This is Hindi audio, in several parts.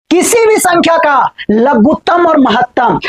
किसी भी संख्या का लघुत्तम और महत्तम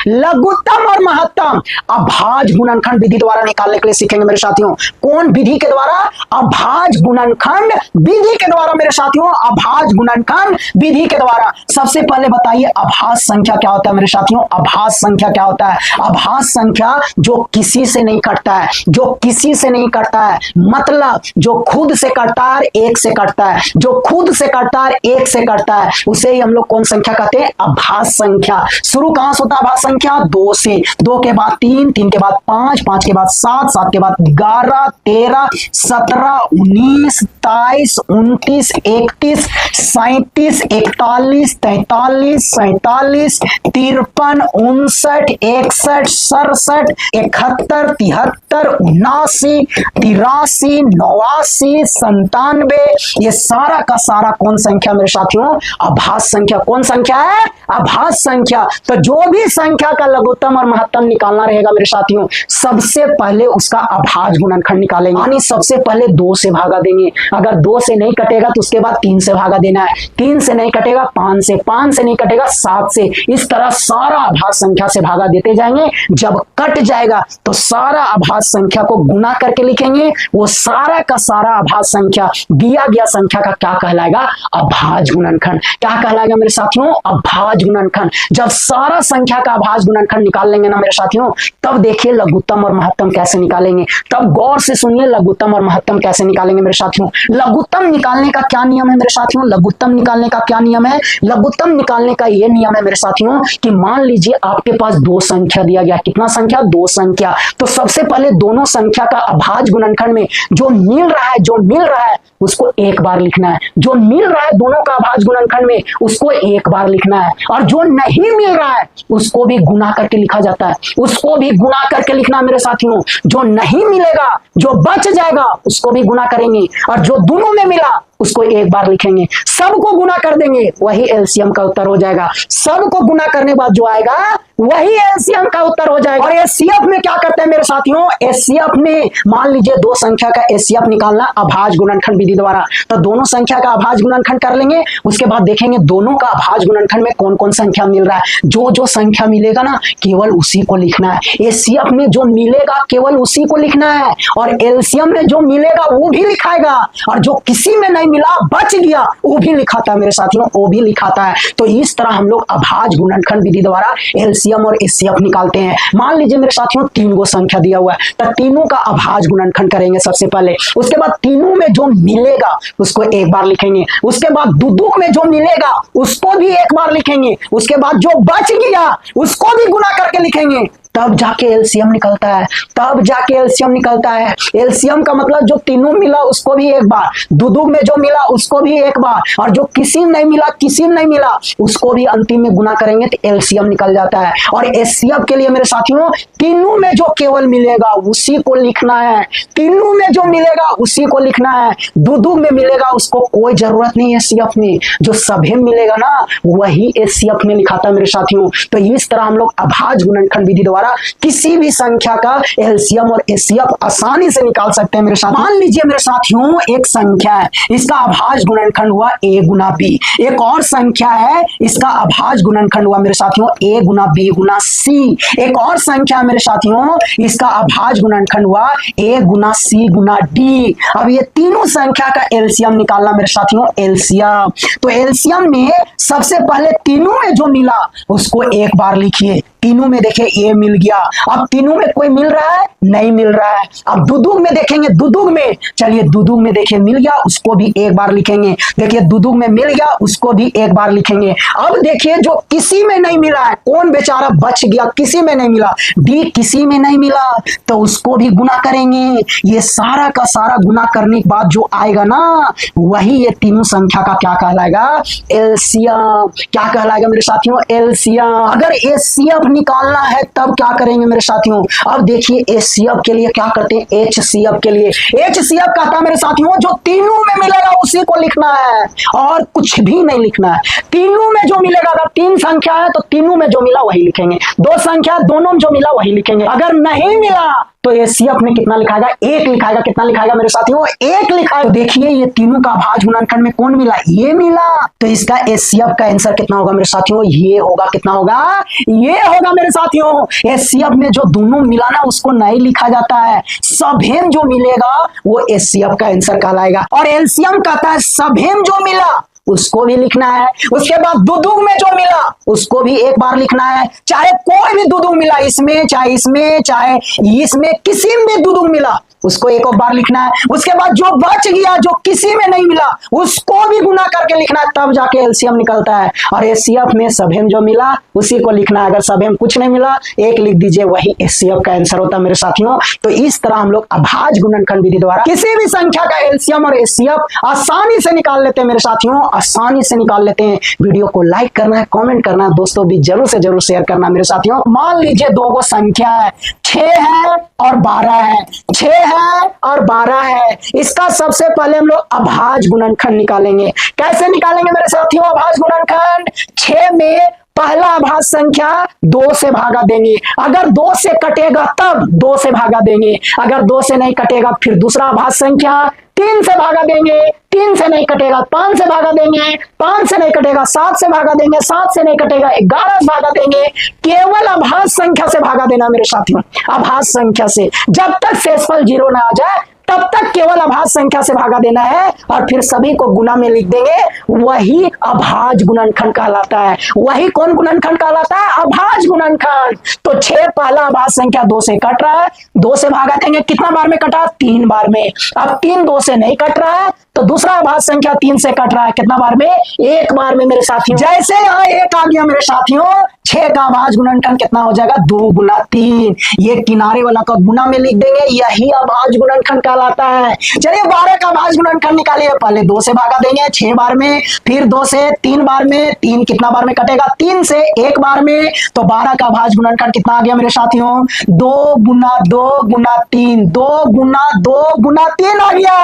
अभाज्य गुणनखंड विधि द्वारा निकालने के लिए सीखेंगे मेरे साथियों। कौन विधि के द्वारा? अभाज्य गुणनखंड विधि के द्वारा मेरे साथियों, अभाज्य गुणनखंड विधि के द्वारा। सबसे पहले बताइए अभाज्य संख्या क्या होता है मेरे साथियों? अभाज्य संख्या क्या होता है? अभाज्य संख्या जो किसी से नहीं कटता है, जो किसी से नहीं कटता है, मतलब जो खुद से कटता है एक से कटता है, जो खुद से कटता है एक से कटता है, उसे ही हम लोग कौन संख्या कहते हैं? अभाज्य संख्या। शुरू कहां से होता है अभाज्य संख्या? 2 से। 2 के बाद 3, 3 के बाद 5, 5 के बाद 7, 7 के बाद 11, 13, 17, 19, 22, 29, 31, 37, 41, 43, 47, 53, 59, 61, 67, 71, 73, 79, 83, 89, 97, ये सारा का सारा कौन संख्या मेरे साथियों? अभाज्य संख्या। कौन संख्या है? अभाज्य संख्या। तो जो भी संख्या का लघुत्तम और महत्तम निकालना रहेगा मेरे साथियों, सबसे पहले उसका अभाज्य गुणनखंड निकालेंगे, यानी सबसे पहले 2 से भागा देंगे। अगर 2 से नहीं कटेगा तो उसके बाद 3 से भागा देना है, 3 से नहीं कटेगा 5 से, 5 से नहीं कटेगा 7 से। इस तरह सारा अभाज्य संख्या से भागा देते जाएंगे। जब कट जाएगा तो सारा अभाज्य संख्या को गुना करके लिखेंगे। वो सारा का सारा अभाज्य संख्या दिया गया संख्या का क्या कहलाएगा? अभाज्य गुणनखंड। क्या कहलाएगा मेरे साथियों? अभाज्य गुणनखंड। जब सारा संख्या का अभाज्य गुणनखंड निकाल लेंगे ना मेरे साथियों, तब देखिए लघुत्तम और महत्तम कैसे निकालेंगे। तब गौर से सुनिए लघुत्तम और महत्तम कैसे निकालेंगे मेरे साथियों। लघुत्तम निकालने का क्या नियम है मेरे साथियों? लघुत्तम निकालने का क्या नियम है? लघुत्तम निकालने का यह नियम है मेरे साथियों कि मान लीजिए आपके पास 2 संख्या दिया गया। कितना संख्या? 2 संख्या। तो सबसे पहले दोनों संख्या का अभाज्य गुणनखंड में जो मिल रहा है उसको एक बार लिखना है। जो मिल रहा है दोनों का अभाज्य गुणनखंड में, उसको एक बार लिखना है। और जो नहीं मिल रहा है उसको भी गुना करके लिखा जाता है, उसको भी गुना करके लिखना मेरे साथियों। जो नहीं मिलेगा, जो बच जाएगा, उसको भी गुना करेंगे। और जो दोनों में मिला उसको एक बार लिखेंगे। सबको गुना कर देंगे, वही एलसीएम का उत्तर हो जाएगा। सबको गुना करने बाद जो आएगा वही एलसीएम का उत्तर हो जाएगा। और एचसीएफ में क्या करते हैं मेरे साथियों? एचसीएफ में मान लीजिए 2 संख्या का एचसीएफ निकालना अभाज्य गुणनखंड विधि द्वारा। तो दोनों संख्या का अभाज्य गुणनखंड कर लेंगे। उसके बाद देखेंगे दोनों का अभाज्य गुणनखंड में कौन कौन संख्या मिल रहा है। जो जो संख्या मिलेगा ना केवल उसी को लिखना है। एचसीएफ में जो मिलेगा केवल उसी को लिखना है। और एलसीएम में जो मिलेगा वो भी लिखाएगा। और जो किसी में नहीं मिला, बच गया, वो भी लिखाता है मेरे साथियों, वो भी लिखाता है। तो इस तरह हम लोग अभाज्य गुणनखंड विधि द्वारा एलसीएम और एचसीएफ निकालते हैं। मान लीजिए मेरे साथियों 3 गो संख्या दिया हुआ है, तो तीनों का अभाज्य गुणनखंड करेंगे सबसे पहले। उसके बाद तीनों में जो मिलेगा उसको एक बार लिखेंगे। उसके बाद दुदुक में जो मिलेगा उसको भी एक बार लिखेंगे। उसके बाद जो बच गया उसको भी गुना करके लिखेंगे। तब जाके एलसीएम निकलता है, तब जाके एलसीएम निकलता है। एलसीएम का मतलब जो तीनों मिला उसको भी एक बार, दुदुक में जो मिला उसको भी एक बार, और जो किसी नहीं मिला उसको भी अंतिम में गुना करेंगे तो एलसीएम निकल जाता है। और एचसीएफ के लिए मेरे साथियों तीनों में जो केवल मिलेगा उसी को लिखना है। तीनों में जो मिलेगा उसी को लिखना है। दुदुक में मिलेगा उसको कोई जरूरत नहीं है एचसीएफ में। जो सभी मिलेगा ना वही एचसीएफ में लिखाता है मेरे साथियों। तो इस तरह हम लोग अभाज्य गुणनखंड विधि द्वारा किसी भी संख्या का एलसीएम और एचसीएफ आसानी से निकाल सकते हैं मेरे साथ। मान लीजिए मेरे साथियों एक संख्या है, इसका अभाज्य गुणनखंड हुआ a गुना b। एक और संख्या है, इसका अभाज्य गुणनखंड हुआ मेरे साथियों a Guna b Guna c। एक और संख्या है मेरे साथियों, इसका अभाज्य गुणनखंड हुआ a Guna c Guna d। अब ये तीनों संख्या का एलसीएम निकालना मेरे साथियों, एलसीएम। तो एलसीएम में सबसे पहले तीनों में जो मिला उसको एक बार लिखिए। तीनों में देखिए ए मिल गया। अब तीनों में कोई मिल रहा है? नहीं मिल रहा है। अब दुदुक में देखेंगे, दुदुक में चलिए दुदुक में देखिए मिल गया, उसको भी एक बार लिखेंगे। देखिए दुदुक में मिल गया, उसको भी एक बार लिखेंगे। अब देखिए जो किसी में नहीं मिला है, कौन बेचारा बच गया, किसी में नहीं मिला, डी किसी में नहीं मिला, तो उसको भी गुना करेंगे। ये सारा का सारा गुना करने के बाद जो आएगा ना वही ये तीनों संख्या का क्या कहलाएगा? एलसीएम। क्या कहलाएगा मेरे साथियों? एलसीएम। अगर एचसीएफ निकालना है तब क्या करेंगे मेरे साथियों? अब देखिए एचसीएफ के लिए क्या करते हैं, एचसीएफ के लिए एचसीएफ कहता है मेरे साथियों जो तीनों में मिलेगा उसी को लिखना है और कुछ भी नहीं लिखना है। तीनों में जो मिलेगा, अगर 3 संख्या है तो तीनों में जो मिला वही लिखेंगे। 2 संख्या दोनों में जो मिला वही लिखेंगे। अगर नहीं मिला तो एचसीएफ में कितना लिखाएगा? 1 लिखाएगा। कितना लिखाएगा मेरे साथियों? 1 लिखाएगा। तो देखिए ये तीनों का अभाज्य गुणनखंड में कौन मिला? ये मिला। तो इसका एचसीएफ का आंसर कितना होगा मेरे साथियों? ये होगा। कितना होगा? ये होगा मेरे साथियों। एचसीएफ में जो दोनों मिला ना उसको नहीं लिखा जाता है, सबहेम जो मिलेगा वो एचसीएफ का आंसर कहलाएगा। और एलसीएम कहता है सबहेम जो मिला उसको भी लिखना है। उसके बाद दुदुग में जो मिला उसको भी एक बार लिखना है। चाहे कोई भी दुदुग मिला, इसमें चाहे इसमें चाहे इसमें, किसी में भी दुदुग मिला उसको एक और बार लिखना है। उसके बाद जो बच गया, जो किसी में नहीं मिला, उसको भी गुना करके लिखना है, तब जाके एलसीएम निकलता है। और एचसीएफ में सबहेम जो मिला उसी को लिखना है। अगर सबहेम कुछ नहीं मिला, 1 लिख दीजिए, वही एचसीएफ का आंसर होता है मेरे साथियों। तो इस तरह हम लोग अभाज्य गुणनखंड विधि द्वारा किसी भी संख्या का एलसीएम और एचसीएफ आसानी से निकाल लेते हैं मेरे साथियों, आसानी से निकाल लेते हैं। वीडियो को लाइक करना है, कमेंट करना है, दोस्तों भी जरूर से जरूर शेयर करना मेरे साथियों। मान लीजिए 2 संख्या है, 6 है और 12 है। 6 है और 12 है। इसका सबसे पहले हम लोग अभाज्य गुणनखंड निकालेंगे। कैसे निकालेंगे मेरे साथियों अभाज्य गुणनखंड? 6 में पहला अभाज्य संख्या 2 से भागा देंगे। अगर 2 से कटेगा तब 2 से भागा देंगे। अगर 2 से नहीं कटेगा फिर दूसरा अभाज्य संख्या 3 से भागा देंगे। 3 से नहीं कटेगा 5 से भागा देंगे। 5 से नहीं कटेगा 7 से भागा देंगे। 7 से नहीं कटेगा 11 से भागा देंगे। केवल अभाज्य संख्या से भागा देना मेरे साथियों, अभाज्य संख्या से। जब तक शेषफल 0 ना आ जाए तब तक केवल अभाज्य संख्या से भागा देना है और फिर सभी को गुना में लिख देंगे। वही अभाज्य गुणनखंड कहलाता है। वही कौन गुणनखंड कहलाता है? अभाज्य गुणनखंड। तो 6 पहला अभाज्य संख्या 2 से कट रहा है, 2 से भागा देंगे। कितना बार में कटा? 3 बार में। अब 3 2 से नहीं कट रहा है तो दूसरा अभाज्य संख्या 3 से कट रहा है। कितना बार में? 1 बार में मेरे साथियों। जैसे यहाँ 1 आ गया मेरे साथियों, 6 का अभाज्य गुणनखंड कितना हो जाएगा? 2 गुना 3। ये किनारे वाला का गुना में लिख देंगे, यही अभाज्य गुणनखंड कहलाता है। चलिए 12 का अभाज्य गुणनखंड निकालिए। पहले 2 से भागा देंगे 6 बार में, फिर 2 से 3 बार में। 3 कितना बार में कटेगा? 3 से 1 बार में। तो 12 का अभाज्य गुणनखंड कितना आ गया मेरे साथियों? 2 गुना 2 गुना 3। 2 गुना 2 गुना 3 आ गया।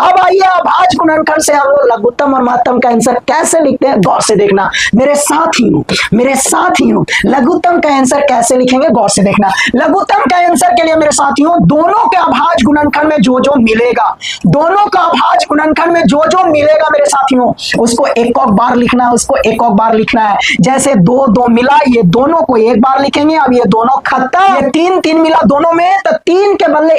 अब आइए अभाज्य गुणनखंड से हम लोग लघुत्तम और महत्तम का आंसर कैसे लिखते हैं, गौर से देखना मेरे साथियों। लघुत्तम का आंसर कैसे लिखेंगे, गौर से देखना। लघुत्तम का आंसर के लिए मेरे साथियों दोनों के अभाज्य गुणनखंड में जो जो मिलेगा, दोनों का अभाज्य गुणनखंड में जो जो मिलेगा मेरे साथियों उसको एक बार लिखना है, उसको एक बार लिखना है। जैसे 2 2 मिला, ये दोनों को एक बार लिखेंगे। अब ये दोनों खत्ता, ये 3 3 मिला दोनों में, तो 3 के बदले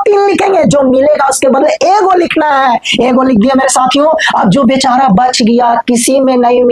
3 लिखेंगे। जो मिलेगा उसके बदले 1 लिखना है। 1 लिख दिया मेरे साथियों। अब जो बेचारा बच गया, किसी में नहीं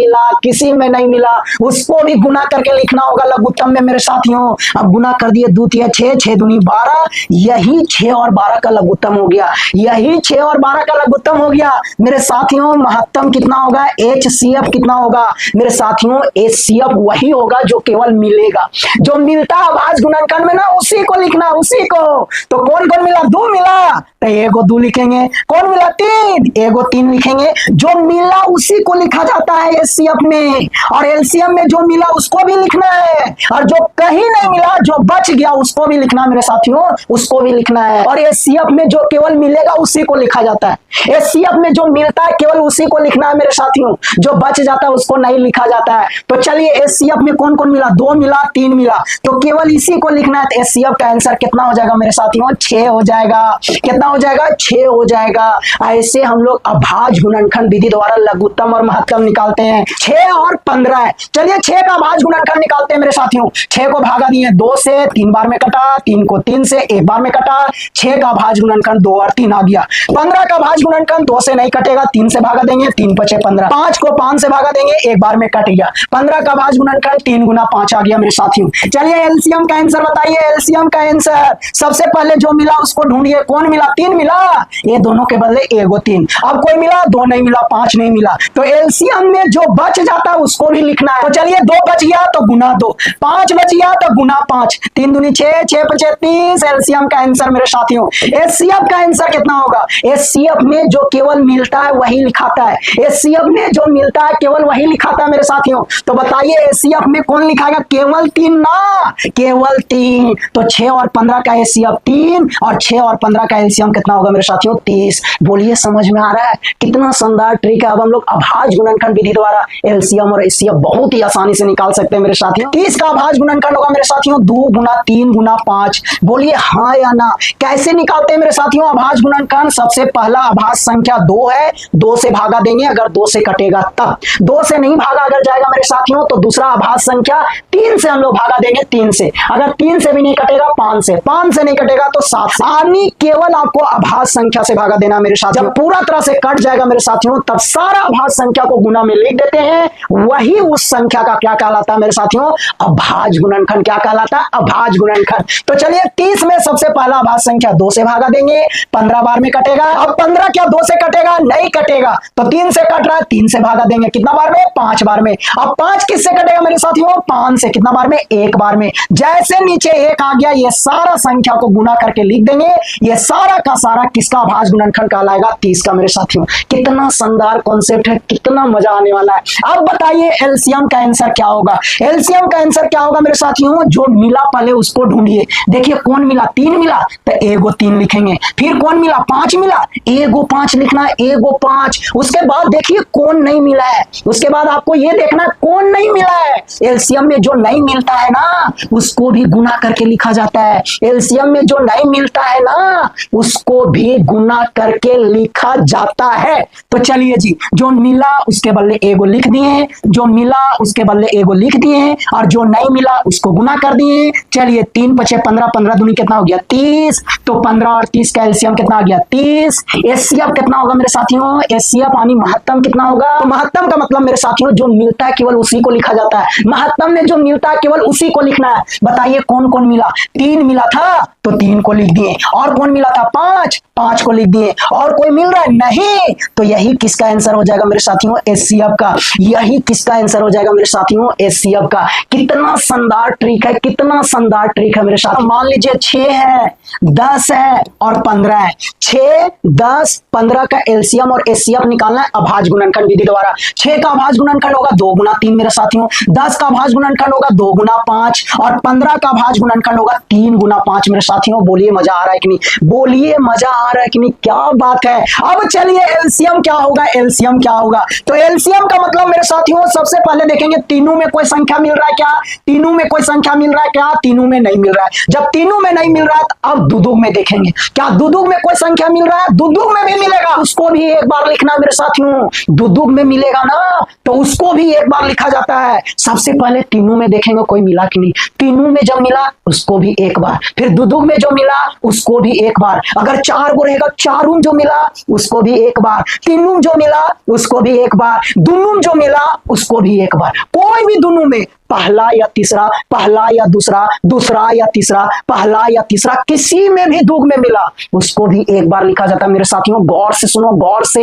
मिला, उसको भी गुना करके लिखना होगा लघुत्तम में मेरे साथियों। अब गुना कर दिए, 2 3 6, 6 दूनी 12। यही 6 और 12 का लघुत्तम हो गया। यही 6 और 12 का लघुत्तम हो गया मेरे साथियों। महत्तम कितना होगा? एचसीएफ कितना होगा मेरे साथियों? एचसीएफ वही होगा जो केवल मिलेगा, जो मिलता है अभाज्य गुणनखंड में ना, उसी को लिखना, उसी को। तो कौन कौन मिला? 2 मिला तो 1 2 लिखेंगे। कौन मिला? 3, 1 3 लिखेंगे। जो मिला उसी को लिखा जाता है एचसीएफ में। और एलसीएम में जो मिला उसको भी लिखना है, और जो कहीं नहीं मिला, जो बच गया उसको भी लिखना मेरे साथियों, उसको भी लिखना है। और एचसीएफ में जो केवल मिलेगा उसी को लिखा जाता है। एचसीएफ में जो मिलता है केवल उसी को लिखना है मेरे साथियों, जो बच जाता है उसको नहीं लिखा जाता है। तो चलिए एचसीएफ में कौन कौन मिला? 2 मिला, 3 मिला, तो केवल इसी को लिखना है। तो एचसीएफ का आंसर कितना हो जाएगा मेरे साथियों? 6 हो जाएगा। कितना हो जाएगा? 6 हो जाएगा। ऐसे हम लोग अभाज्य गुणनखंड विधि द्वारा लघुत्तम और महत्तम निकालते हैं। 6 और 15 है। चलिए 6 का अभाज्य गुणनखंड निकालते हैं मेरे साथियों। 6 को भागा दिए, 2 से 3 बार में कटा, 3 को 3 से 1 बार में कटा। 6 का अभाज्य गुणनखंड 2 और 3 आ गया। 15 का अभाज्य गुणनखंड 2 से नहीं कटेगा, 3 से भागा देंगे, 3 5 15। 5 को 5 से भागा देंगे, 1 बार में कट गया। 15 का अभाज्य गुणनखंड 3 गुना 5 आ गया मेरे साथियों। चलिए एलसीएम का आंसर बताइए। एलसीएम का आंसर सबसे पहले जो मिला उसको ढूंढिए। कौन मिला? 3 मिला, ये दोनों के बदले 1 3। अब कोई मिला? 2 नहीं मिला, 5 नहीं मिला। तो एलसीएम में जो बच जाता है उसको भी लिखना है। तो चलिए 2 बच गया तो गुना 2, 5 बच गया तो गुना 5। 3 दूनी 6, 6 5 30। एलसीएम का आंसर मेरे साथियों। एचसीएफ का आंसर कितना होगा? एचसीएफ में जो केवल मिलता है वही लिखाता है। एचसीएफ में जो मिलता है केवल वही लिखाता है मेरे साथियों। तो बताइए एचसीएफ में कौन लिखाएगा? केवल 3 ना, केवल 3। तो 6 और 15 का एचसीएफ 3 और 6 और 15 का एलसीएम कितना होगा मेरे साथियों? 30। बोलिए समझ में आ रहा है? कितना शानदार ट्रिक है। अब हम लोग अभाज्य गुणनखंड विधि द्वारा एलसीएम और एचसीएफ बहुत ही आसानी से निकाल सकते हैं। सकते हैं मेरे साथियों। 30 का अभाज्य गुणनखंड होगा मेरे साथियों 2 गुना 3 गुना 5। बोलिए हाँ या ना। कैसे निकालते हैं मेरे साथियों अभाज्य गुणनखंड? सबसे पहला अभाज्य संख्या 2 है, 2 से भागा देंगे, अगर 2 से कटेगा तब। 2 से नहीं भागा अगर जाएगा मेरे साथियों तो दूसरा अभाज्य संख्या 3 से हम लोग भागा देंगे, 3 से। अगर 3 से भी नहीं कटेगा 5 से, 5 से नहीं कटेगा तो 7 से। यानी केवल आपको अभाज्य संख्या से भागा देना मेरे साथियों। जब पूरा तरह से कट जाएगा मेरे साथियों तब सारा अभाज्य संख्या को गुना में लिख देते हैं, वही उस संख्या का क्या कहलाता है मेरे साथियों? अभाज्य गुणनखंड। क्या कहलाता है? अभाज्य गुणनखंड। तो चलिए 30 में सबसे पहला अभाज्य संख्या 2 से भागा देंगे, 15 बार में कटेगा। अब 15 क्या 2 से कटेगा? नहीं कटेगा, तो 3 से कट रहा है, 3 से भागा देंगे, कितना बार में? 5 बार में। अब 5 किससे कटेगा मेरे साथियों? 5 से, कितना बार में? 1 बार में। जैसे नीचे 1 आ गया ये सारा संख्या को गुना करके लिख देंगे, ये सारा का सारा किसका अभाज्य गुणनखंड कहलाएगा? 30 का मेरे साथियों। कितना शानदार कॉन्सेप्ट है, कितना मजा आने वाला है। अब बताइए एलसीएम का आंसर क्या होगा? एलसीएम का आंसर क्या होगा मेरे साथियों? जो मिला पहले उसको ढूंढिए। देखिए कौन मिला? 3 मिला तो एगो 3 लिखेंगे। फिर कौन मिला? 5 मिला, एगो 5 लिखना है, एगो 5। उसके बाद देखिए कौन नहीं मिला है, उसके बाद आपको ये देखना है कौन नहीं मिला है। एलसीएम में जो नहीं मिलता है ना उसको भी गुना करके लिखा जाता है। एलसीएम में जो नहीं मिलता है ना उसको भी गुना करके लिखा जाता है। तो चलिए जी, जो मिला उसके बदले एगो लिख दिए, जो मिला उसके बदले एगो लिख दिए, और जो नहीं मिला उसको गुना कर दिए। चलिए 3 पचे 15, 15 दूनी कितना हो गया? 30। तो 15 और 30 का एलसीएम कितना आ गया? 30। एचसीएफ कितना होगा मेरे साथियों? एचसीएफ यानी महत्तम कितना होगा? तो महत्तम का मतलब मेरे साथियों जो मिलता है केवल उसी को लिखा जाता है। महत्तम में जो मिलता है केवल उसी को लिखना है। बताइए कौन कौन मिला? 3 मिला था तो 3 को लिख दिए, और कौन मिला था? 5, 5 को लिख दिए, और कोई मिल रहा है? नहीं। तो यही किसका आंसर हो जाएगा मेरे साथियों? एचसीएफ का। यही किसका आंसर हो जाएगा मेरे साथियों? एचसीएफ का। कितना शानदार ट्रिक है, कितना शानदार ट्रिक है मेरे साथ। मान लीजिए 6 है, 10 है और 15 है। 6, 10, 15 का एलसीएम और एचसीएफ निकालना है अभाज्य गुणनखंड विधि द्वारा। 6 का अभाज्य गुणनखंड होगा 2 गुना 3 मेरे साथियों। 10 का अभाज्य गुणनखंड होगा 2 गुना 5, और 15 का अभाज्य गुणनखंड होगा 3 गुना 5 मेरे साथियों। बोलिए मजा आ रहा है कि नहीं? बोलिए मजा आ रहा है कि नहीं? क्या बात है। अब चलिए एलसीएम क्या होगा? एलसीएम क्या होगा? तो एलसीएम का मतलब मेरे साथियों सबसे पहले देखेंगे तीनों में कोई संख्या मिल रहा है क्या? तीनों में कोई संख्या मिल रहा है क्या? तीनों में नहीं मिल रहा है। जब तीनों में नहीं मिल रहा है तो अब दुदुग में देखेंगे, क्या दुदुग में कोई संख्या मिल रहा है? दुदुग में भी मिलेगा, उसको भी एक बार लिखना है मेरे साथियों। दुदुग में मिलेगा ना तो उसको भी एक बार लिखा जाता है। सबसे पहले तीनों में देखेंगे कोई मिला कि नहीं। तीनों में जब मिला उसको भी एक बार, फिर दुदुग में जो मिला उसको भी एक बार। अगर 4 गो रहेगा, चारों जो मिला उसको भी एक बार, तीनों जो मिला उसको भी एक बार, दोनों जो मिला उसको भी एक बार। कोई भी दोनों में पहला या तीसरा, पहला या दूसरा, दूसरा या तीसरा, पहला या तीसरा, किसी में भी दुग में मिला उसको भी एक बार लिखा जाता है मेरे साथियों। गौर से सुनो, गौर से।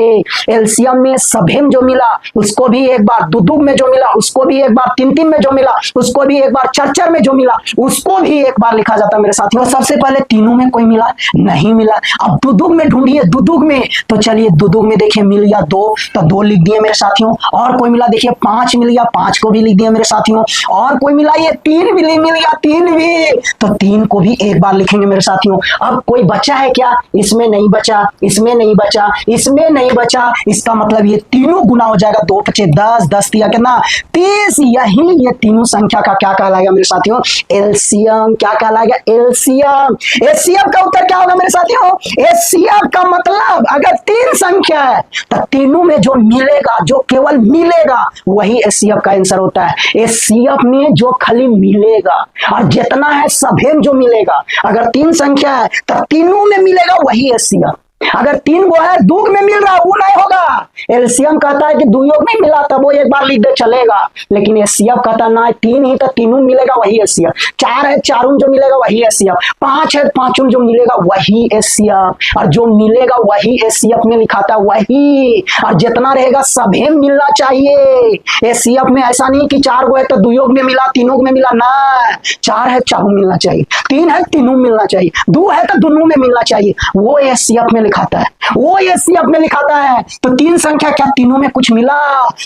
एलसीएम में सभी में जो मिला उसको भी एक बार, दुदुग में जो मिला उसको भी एक बार, 3 में जो मिला उसको भी एक बार, 4 में जो मिला उसको भी एक बार लिखा जाता है मेरे साथियों। सबसे पहले तीनों में कोई मिला नहीं मिला, अब दुदुग में ढूंढिए। दुदुग में तो चलिए दुदुग में देखिए मिल गया 2 तो 2 लिख दिए मेरे साथियों। और कोई मिला देखिए 5 मिल गया, 5 को भी लिख दिया मेरे साथियों। और कोई मिला ये 3 भी मिल गया, 3 भी, तो 3 को भी एक बार लिखेंगे मेरे साथियों। अब कोई बचा है क्या? इसमें नहीं बचा, इसमें नहीं बचा, इसमें नहीं बचा। इसका मतलब ये तीनों गुना हो जाएगा। 2 पचे 10, 10 दिया कितना? 30। यही ये तीनों संख्या का क्या कहलाएगा मेरे साथियों? एलसीएम। क्या कहलाएगा? एलसीएम। एचसीएफ का उत्तर क्या होगा मेरे साथियों? एचसीएफ का मतलब अगर 3 संख्या है तो तीनों में जो मिलेगा, जो केवल मिलेगा वही एचसीएफ का आंसर होता है। एचसीएफ में जो खाली मिलेगा और जितना है सभी में जो मिलेगा। अगर 3 संख्या है तो तीनों में मिलेगा वही एचसीएफ। अगर 3 गो है, 2 में मिल रहा वो नहीं होगा। एलसीएम कहता है कि 2 में मिला तब वो एक बार लिख दे चलेगा, लेकिन एचसीएफ कहता ना 3 ही तो तीनों मिलेगा वही एचसीएफ। 4 है, चारों जो मिलेगा वही एचसीएफ। 5 है, 5 जो मिलेगा वही एचसीएफ, और जो मिलेगा वही एचसीएफ में लिखाता वही, और जितना रहेगा सभी मिलना चाहिए। एचसीएफ में ऐसा नहीं कि 4 गो है तो 2 में मिला, 3 में मिला ना। 4 है, 4 मिलना चाहिए, 3 है, 3 मिलना चाहिए, 2 है तो दोनों में मिलना चाहिए, वो एचसीएफ में लिखाता है, वो एचसीएफ में लिखाता है। तो तीन संख्या क्या तीनों में कुछ मिला?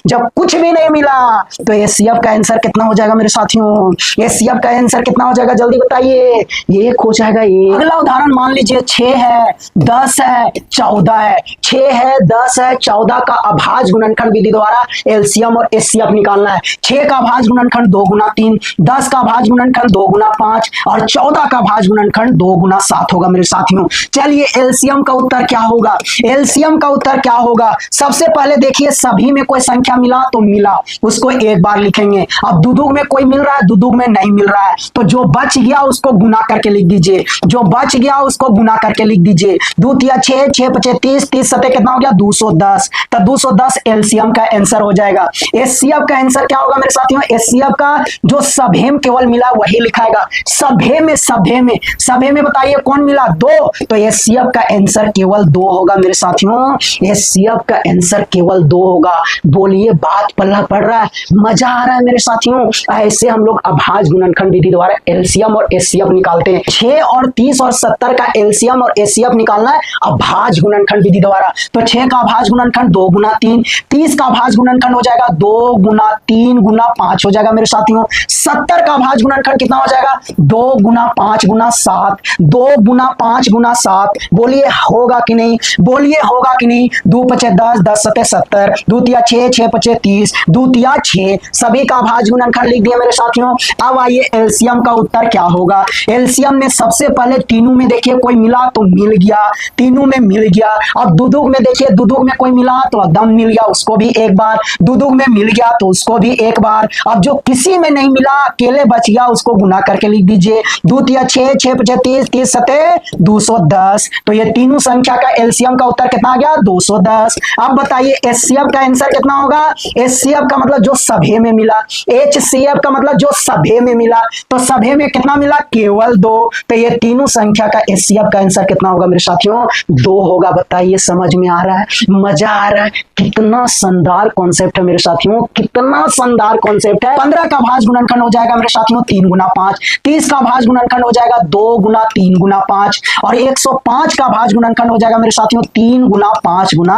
जब कुछ भी नहीं मिला तो एचसीएफ का आंसर कितना हो जाएगा मेरे साथियों? एचसीएफ का आंसर कितना हो जाएगा जल्दी बताइए? एक हो जाएगा ये। अगला उदाहरण मान लीजिए 6 है, 10 है, 14 है। 6 है, 10 है, 14 का अभाज्य गुणनखंड विधि द्वारा एलसीएम और एचसीएफ निकालना है। 6 का अभाज्य गुणनखंड 2 गुना 3, 10 का अभाज्य गुणनखंड 2 गुना 5 और 14 का अभाज्य गुणनखंड 2 गुना 7 होगा मेरे साथियों। चलिए एलसीएम का उत्तर क्या होगा? एलसीएम का उत्तर क्या होगा? सबसे पहले देखिए सभी में कोई संख्या मिला तो मिला, उसको एक बार लिखेंगे। अब दुदुग में कोई मिल रहा है, दुदुग में नहीं मिल रहा है, तो जो बच गया उसको गुना करके लिख दीजिए। जो बच गया उसको गुना करके लिख दीजिए। 2 तिया 6, 6 पचे 30, 30 सते कितना हो गया? 210। तो 210 एलसीएम का आंसर हो जाएगा। एचसीएफ का आंसर क्या होगा मेरे साथियों? एचसीएफ का जो सभे में केवल मिला वही लिखाएगा। सभे में बताइए कौन मिला? 2, तो एचसीएफ का आंसर केवल 2 होगा मेरे साथियों। एचसीएफ का आंसर केवल 2 होगा। बोलिए बात पल्ला पड़ रहा है? मजा आ रहा है मेरे साथियों? ऐसे हम लोग अभाज्य गुणनखंड विधि द्वारा एलसीएम और एचसीएफ निकालते हैं। 6 और 30 और 70 का एलसीएम और एचसीएफ निकालना है अभाज्य गुणनखंड विधि द्वारा। तो 6 का अभाज्य गुणनखंड 2 गुना 3, 30 का अभाज्य गुणनखंड हो जाएगा 2 गुना 3 गुना 5 हो जाएगा मेरे साथियों। 70 का अभाज्य गुणनखंड कितना हो जाएगा? 2 गुना 5 गुना 7, 2 गुना 5 गुना 7। बोलिए होगा कि नहीं? बोलिए होगा कि नहीं? 2 पचे 10, 10 सते 70, 2 तिया 6, 6 पचे 30, 2 तिया 6। सभी का अभाज्य गुणनखंड लिख दिया मेरे साथियों। अब आइए एलसीएम का उत्तर क्या होगा? एलसीएम में सबसे पहले तीनों में देखिए कोई मिला तो मिल गया, तीनों में मिल गया। अब दुदुग में देखिए, दुदुग में कोई मिला तो एकदम मिल गया, उसको भी एक बार। दुदुग में मिल गया तो उसको भी एक बार। अब जो किसी में नहीं मिला, अकेले बच गया, उसको गुना करके लिख दीजिए। 2 तिया 6, 6 पचे 30, 30 सते 210। तो ये तीनों संख्या का एलसीएम का उत्तर कितना आ गया? 210। अब बताइए एचसीएफ का आंसर कितना होगा? एचसीएफ का मतलब जो सभे में मिला, एचसीएफ का मतलब जो सभे में मिला, तो सभे में कितना मिला? केवल 2। तो ये तीनों संख्या का एचसीएफ का आंसर कितना होगा मेरे साथियों? 2 होगा। बताइए समझ में आ रहा है? मजा आ रहा है? कितना शानदार कॉन्सेप्ट है मेरे साथियों, कितना शानदार कॉन्सेप्ट है। 15 का अभाज्य गुणनखंड हो जाएगा मेरे साथियों 3 गुना 5, 30 का अभाज्य गुणनखंड हो जाएगा 2 गुना 3 गुना 5 और 105 का अभाज्य गुणनखंड हो जाएगा मेरे साथियों 3 गुना 5 गुना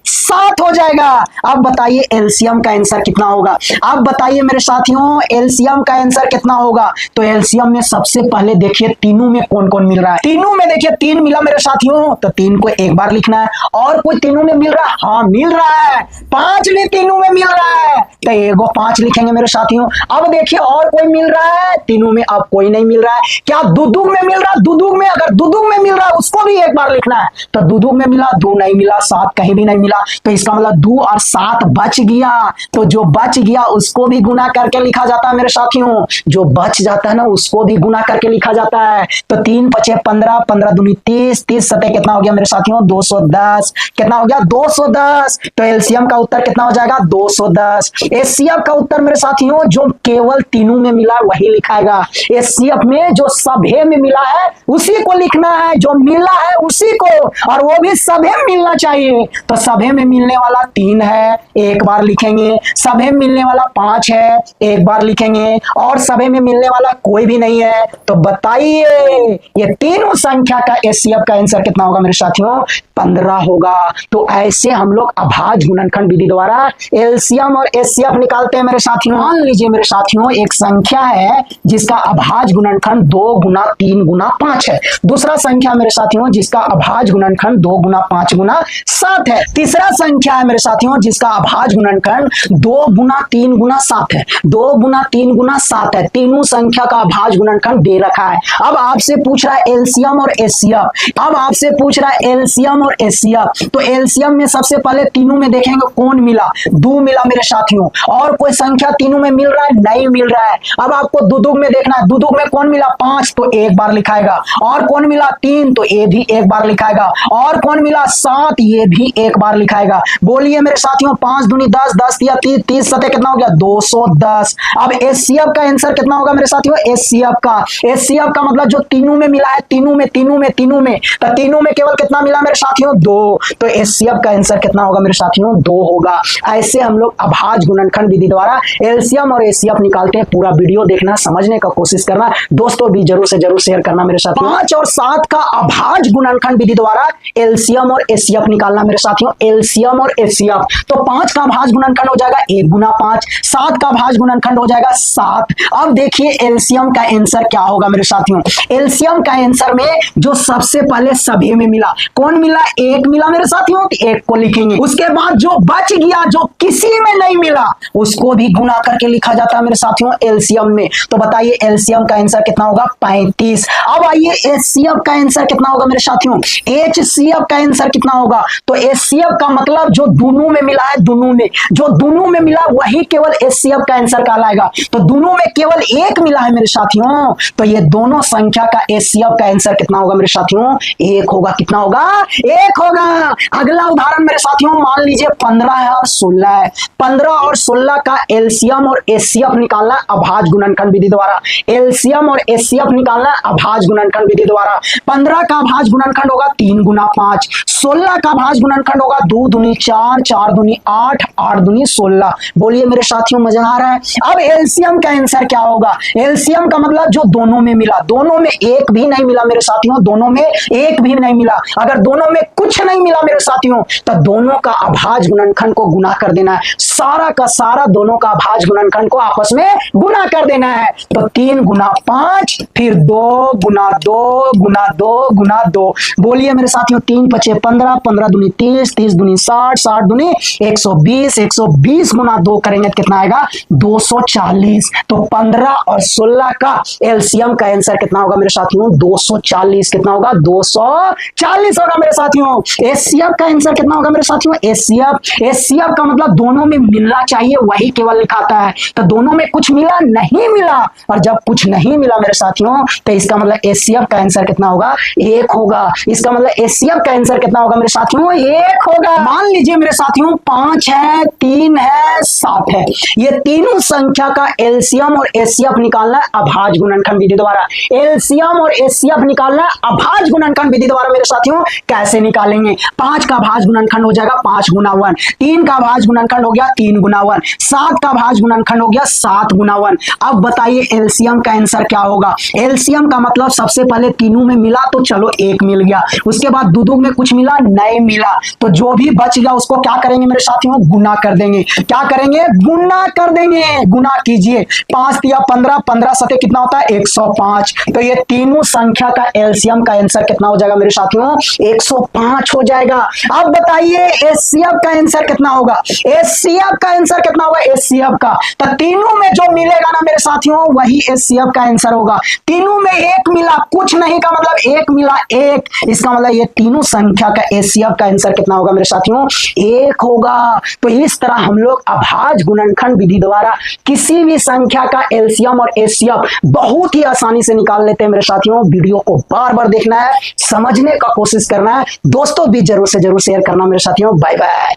7 हो जाएगा। अब बताइए एलसीएम का आंसर कितना होगा? अब बताइए मेरे साथियों एलसीएम का आंसर कितना होगा? तो एलसीएम में सबसे पहले देखिए तीनों में कौन कौन मिल रहा है। तीनों में देखिए 3 मिला मेरे साथियों, तो 3 को एक बार लिखना है। और कोई तीनों में मिल रहा है? हाँ मिल रहा है। 5 भी तीनों में मिल रहा है, तो एगो 5 लिखेंगे मेरे साथियों। अब देखिए और कोई मिल रहा है तीनों में? अब कोई नहीं मिल रहा है। क्या दुदुग में मिल रहा है? दुदुग में, अगर दुदुग में मिल रहा है उसको भी एक बार लिखना है। तो दुदुग में मिला, 2 नहीं मिला, 7 कहीं भी नहीं मिला, तो इसका मतलब 2 और 7 बच गया। तो जो बच गया उसको भी गुना करके लिखा जाता है मेरे साथियों। जो बच जाता है ना उसको भी गुना करके लिखा जाता है। तो 3 पचे 15, 15 दूनी 30, 30 सते कितना हो गया मेरे साथियों? 210। कितना हो गया? 210। तो एलसीएम का उत्तर कितना हो जाएगा? 210। एचसीएफ का उत्तर मेरे साथियों जो केवल तीनों में मिला वही लिखाएगा। एचसीएफ में जो सभे में मिला है उसी को लिखना है, जो मिला है उसी को, और वो भी सभे में मिलना चाहिए। तो सभे में मिलने वाला 3 है, एक बार लिखेंगे। सभे में मिलने वाला 5 है, एक बार लिखेंगे। और सभे में मिलने वाला कोई भी नहीं है। तो बताइए ये तीनों संख्या का एचसीएफ का आंसर कितना होगा मेरे साथियों? 15 होगा। तो ऐसे हम लोग अभाज्य गुणनखंड विधि द्वारा एलसीएम और एचसीएफ निकालते हैं मेरे साथियों। मान लीजिए मेरे साथियों एक संख्या है जिसका अभाज्य गुणनखंड 2 गुना 3 गुना 5 है। दूसरा संख्या मेरे साथियों जिसका अभाज्य गुणनखंड 2 गुना 5 गुना 7 है। तीसरा संख्या है मेरे साथियों जिसका अभाज्य गुणनखंड 2 गुना 3 गुना 7 है। 2 गुना 3 गुना 7 है। तीनों संख्या का अभाज्य गुणनखंड दे रखा है। अब आपसे पूछ रहा है एलसीएम और एचसीएफ। अब आपसे पूछ रहा है एलसीएम और एचसीएफ। तो एलसीएम में सबसे पहले तीनों में देखेंगे कौन मिला? 2 मिला मेरे साथियों। और कोई संख्या तीनों में मिल रहा है? नहीं मिल रहा है। अब आपको दुदुग में देखना है। दुदुग में कौन मिला? 5, तो एक बार लिखाएगा। और कौन मिला? 3, तो ये भी एक बार लिखाएगा। और कौन मिला? 7, ये भी एक बार लिखाएगा। बोलिए मेरे साथियों 5 दूनी 10, 10 या 30, 30 सते कितना हो गया? 210। अब एचसीएफ का आंसर कितना होगा मेरे साथियों? एचसीएफ का मतलब जो तीनों में मिला है, तीनों में तो तीनों में केवल कितना मिला मेरे साथियों? 2। तो एचसीएफ का आंसर कितना होगा मेरे साथियों? 2 होगा। ऐसे हम लोग अभाज्य गुणनखंड विधि द्वारा एलसीएम और एचसीएफ निकालते हैं। पूरा वीडियो देखना, समझने का कोशिश करना, दोस्तों भी जरूर से जरूर शेयर करना मेरे साथ। 5 और 7 का अभाज्य गुणनखंड विधि द्वारा द्वारा एलसीएम और एचसीएफ निकालना मेरे साथियों, एलसीएम और एचसीएफ। तो 5 का भाज्य गुणनखंड हो जाएगा 1 गुना 5, 7 का भाज्य गुणनखंड हो जाएगा 7। अब देखिए एलसीएम का आंसर क्या होगा मेरे साथियों। एलसीएम का आंसर में जो सबसे पहले सभी में मिला, कौन मिला, 1 मिला मेरे साथियों, 1 को लिखेंगे। उसके बाद जो बच गया, जो किसी में नहीं मिला, उसको भी गुना करके लिखा जाता है मेरे साथियों एलसीएम में। तो बताइए एलसीएम का आंसर कितना होगा, 35। अब आइए एचसीएफ का आंसर कितना होगा मेरे साथियों, एचसीएफ का आंसर कितना होगा। तो एचसीएफ का मतलब जो दोनों में मिला है, दोनों में जो दोनों में मिला वही केवल एचसीएफ का आंसर कहलाएगा। तो दोनों में केवल 1 मिला है मेरे साथियों, तो ये दोनों संख्या का एचसीएफ का आंसर कितना होगा मेरे साथियों, 1 होगा। कितना होगा, 1 होगा। अगला उदाहरण मेरे साथियों मान लीजिए 15 है और 16 है। 15 और 16 का एलसीएम और एचसीएफ निकालना अभाज्य गुणनखंड विधि द्वारा, एलसीएम और एचसीएफ निकालना अभाज्य गुणनखंड विधि द्वारा। 15 का भाज्य गुणनखंड होगा 3 गुना 5, 16 का भाज्य गुणनखंड होगा 2 दूनी 4, 4 दूनी 8, 8 दूनी 16। बोलिए मेरे साथियों मजा आ रहा है। अब एलसीएम का आंसर क्या होगा, एलसीएम का मतलब जो दोनों में मिला, दोनों में 1 भी नहीं मिला मेरे साथियों, दोनों में 1 भी नहीं मिला। अगर दोनों में कुछ नहीं मिला मेरे साथियों, तो दोनों का अभाज्य गुणनखंड को गुना कर देना है, सारा का सारा दोनों का अभाज्य गुणनखंड को आपस में गुना कर देना है। तो 3 गुना 5, फिर 2 गुना 2 गुना 2 गुना 2। बोलिए मेरे साथियों 3 पचे 15, 15 दूनी 30, 30 दूनी 60, 60 दूनी 120, 120 गुना 2 करेंगे तो कितना आएगा, 240। तो 15 और 16 का एलसीएम का आंसर कितना होगा मेरे साथियों, 240। कितना होगा, 240 होगा मेरे साथियों। एचसीएफ का आंसर कितना होगा मेरे साथियों, एचसीएफ, एचसीएफ का मतलब दोनों में मिलना चाहिए वही केवल लिखाता है। तो दोनों में कुछ मिला नहीं मिला, और जब कुछ नहीं मिला मेरे साथियों तो इसका मतलब एचसीएफ का आंसर कितना होगा, 1 होगा। इसका मतलब एचसीएफ का आंसर कितना होगा मेरे साथियों, 1 होगा। मान लीजिए मेरे साथियों 5 है, 3 है, 7 है, ये तीनों संख्या का एलसीएम और एचसीएफ निकालना है अभाज्य गुणनखंड विधि द्वारा। एलसीएम और एचसीएफ निकालना है अभाज्य गुणनखंड विधि द्वारा मेरे साथियों। कैसे निकालेंगे, 5 का भाज्य गुणनखंड हो जाएगा 5 गुना 1, 3 का भाज्य गुणनखंड हो गया 3 गुना 1, 7 का भाज्य गुणनखंड हो गया 7 गुना 1। अब बताइए एलसीएम का आंसर क्या होगा। एलसीएम का मतलब सबसे पहले तीनों में मिला तो चलो 1 मिल गया, उसके बाद दो में कुछ मिला नहीं मिला, तो जो भी बच गया उसको क्या करेंगे मेरे साथियों, गुना कर देंगे। क्या करेंगे, गुना कर देंगे। गुना कीजिए, 5 दिया 15, 15 सते कितना होता है, 105। तो ये तीनों संख्या का एलसीएम का आंसर कितना हो जाएगा मेरे साथियों, 105 हो जाएगा। अब बताइए एचसीएफ का आंसर कितना होगा, एचसीएफ का आंसर कितना होगा, एचसीएफ का। तो तीनों में जो मिलेगा ना मेरे साथियों वही एचसीएफ का आंसर होगा। तीनों में 1 मिला, कुछ नहीं का मतलब 1 मिला 1, इसका मतलब ये तीनों संख्या का एचसीएफ का आंसर कितना होगा मेरे साथियों, 1 होगा। तो इस तरह हम लोग अभाज्य गुणनखंड विधि द्वारा किसी भी संख्या का एलसीएम और एचसीएफ बहुत ही आसानी से निकाल लेते हैं मेरे साथियों। वीडियो को बार बार देखना है, समझने का कोशिश करना है, दोस्तों भी जरूर से जरूर शेयर करना मेरे साथियों। Bye bye.